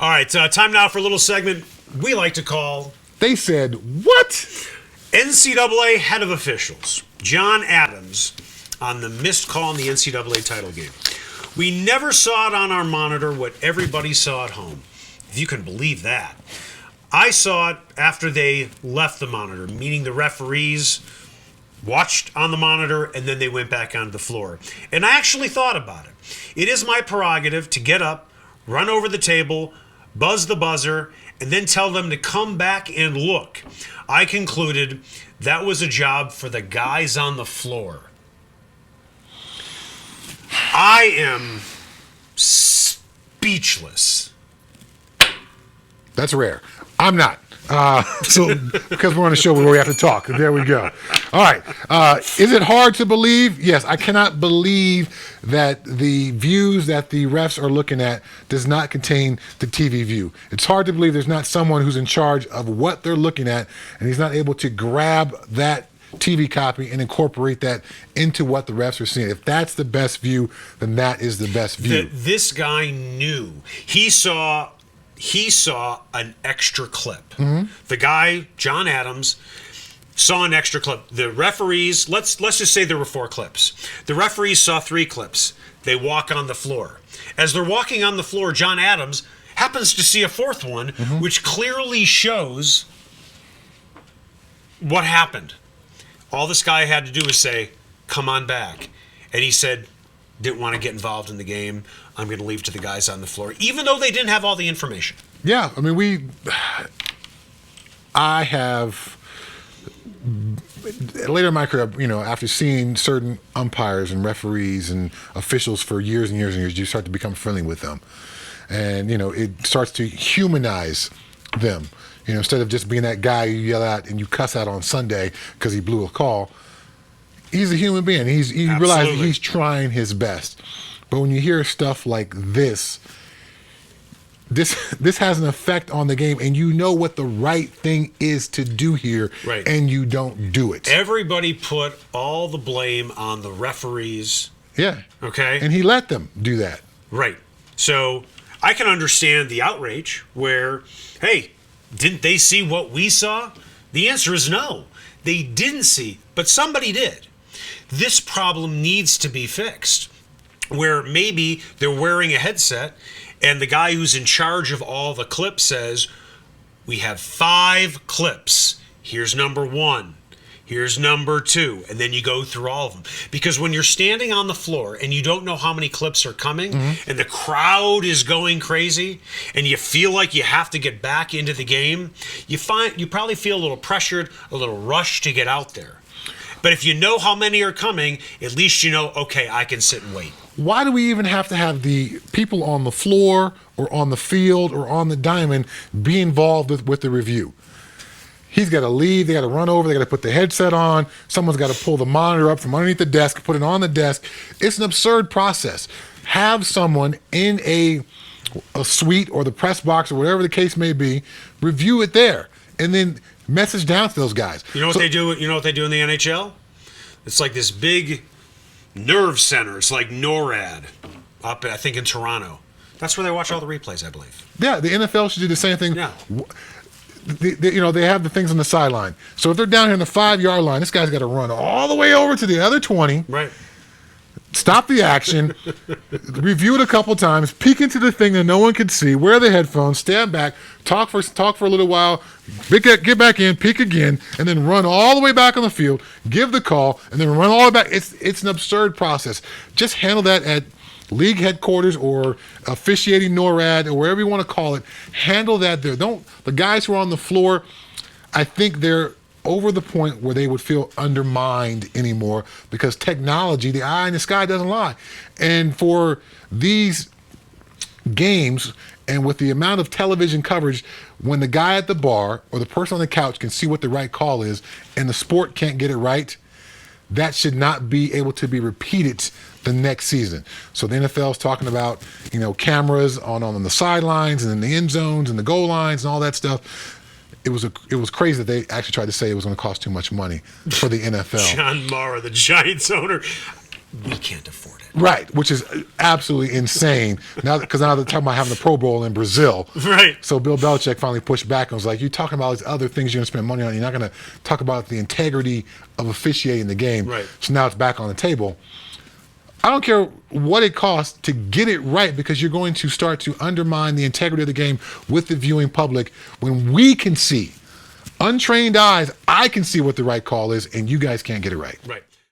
All right, time now for a little segment we like to call... They said, what? NCAA head of officials, John Adams, on the missed call in the NCAA title game. We never saw it on our monitor what everybody saw at home. If you can believe that. I saw it after they left the monitor, meaning the referees watched on the monitor and then they went back onto the floor. And I actually thought about it. It is my prerogative to get up, run over the table, buzz the buzzer, and then tell them to come back and look. I concluded that was a job for the guys on the floor. I am speechless. That's rare. I'm not. So because we're on a show where we have to talk. There we go. All right. Is it hard to believe? Yes. I cannot believe that the views that the refs are looking at does not contain the TV view. It's hard to believe there's not someone who's in charge of what they're looking at, and he's not able to grab that TV copy and incorporate that into what the refs are seeing. If that's the best view, then that is the best view. This guy knew. He saw an extra clip. Mm-hmm. The guy, John Adams, saw an extra clip. The referees, let's just say there were 4 clips. The referees saw 3 clips. They walk on the floor. As they're walking on the floor, John Adams happens to see a 4th one, mm-hmm. which clearly shows what happened. All this guy had to do was say, come on back. And he said, didn't want to get involved in the game. I'm going to leave to the guys on the floor, even though they didn't have all the information. Yeah, I mean, I have, later in my career, after seeing certain umpires and referees and officials for years and years and years, you start to become friendly with them. And, it starts to humanize them. Instead of just being that guy you yell at and you cuss out on Sunday because he blew a call, he's a human being. He realizes he's trying his best. But when you hear stuff like this has an effect on the game, and you know what the right thing is to do here, right. And you don't do it. Everybody put all the blame on the referees. Yeah. Okay? And he let them do that. Right. So I can understand the outrage where, hey, didn't they see what we saw? The answer is no. They didn't see, but somebody did. This problem needs to be fixed, where maybe they're wearing a headset and the guy who's in charge of all the clips says, we have 5 clips. Here's number 1. Here's number 2. And then you go through all of them. Because when you're standing on the floor and you don't know how many clips are coming, mm-hmm. and the crowd is going crazy and you feel like you have to get back into the game, you probably feel a little pressured, a little rushed to get out there. But if you know how many are coming, at least you know, okay, I can sit and wait. Why do we even have to have the people on the floor or on the field or on the diamond be involved with the review? He's got to leave. They got to run over. They got to put the headset on. Someone's got to pull the monitor up from underneath the desk, put it on the desk. It's an absurd process. Have someone in a suite or the press box or whatever the case may be, review it there, and then message down to those guys. You know what they do? You know what they do in the NHL? It's like this big nerve center. It's like NORAD up, I think, in Toronto. That's where they watch all the replays, I believe. Yeah, the NFL should do the same thing. Yeah. They have the things on the sideline. So if they're down here in the 5-yard line, this guy's got to run all the way over to the other 20. Right. Stop the action, review it a couple times, peek into the thing that no one can see, wear the headphones, stand back, talk for a little while, get back in, peek again, and then run all the way back on the field, give the call, and then run all the way back. It's an absurd process. Just handle that at league headquarters or officiating NORAD or wherever you want to call it. Handle that there. The guys who are on the floor, I think they're over the point where they would feel undermined anymore because technology, the eye in the sky doesn't lie. And for these games, and with the amount of television coverage, when the guy at the bar or the person on the couch can see what the right call is and the sport can't get it right, that should not be able to be repeated the next season. So the NFL is talking about, cameras on the sidelines and in the end zones and the goal lines and all that stuff. It was crazy that they actually tried to say it was going to cost too much money for the NFL. John Mara, the Giants owner. we can't afford it. Right, which is absolutely insane. Now, because now they're talking about having the Pro Bowl in Brazil. Right. So Bill Belichick finally pushed back and was like, "You're talking about these other things you're going to spend money on. You're not going to talk about the integrity of officiating the game." Right. So now it's back on the table. I don't care what it costs to get it right, because you're going to start to undermine the integrity of the game with the viewing public when we can see, untrained eyes, I can see what the right call is, and you guys can't get it right. Right.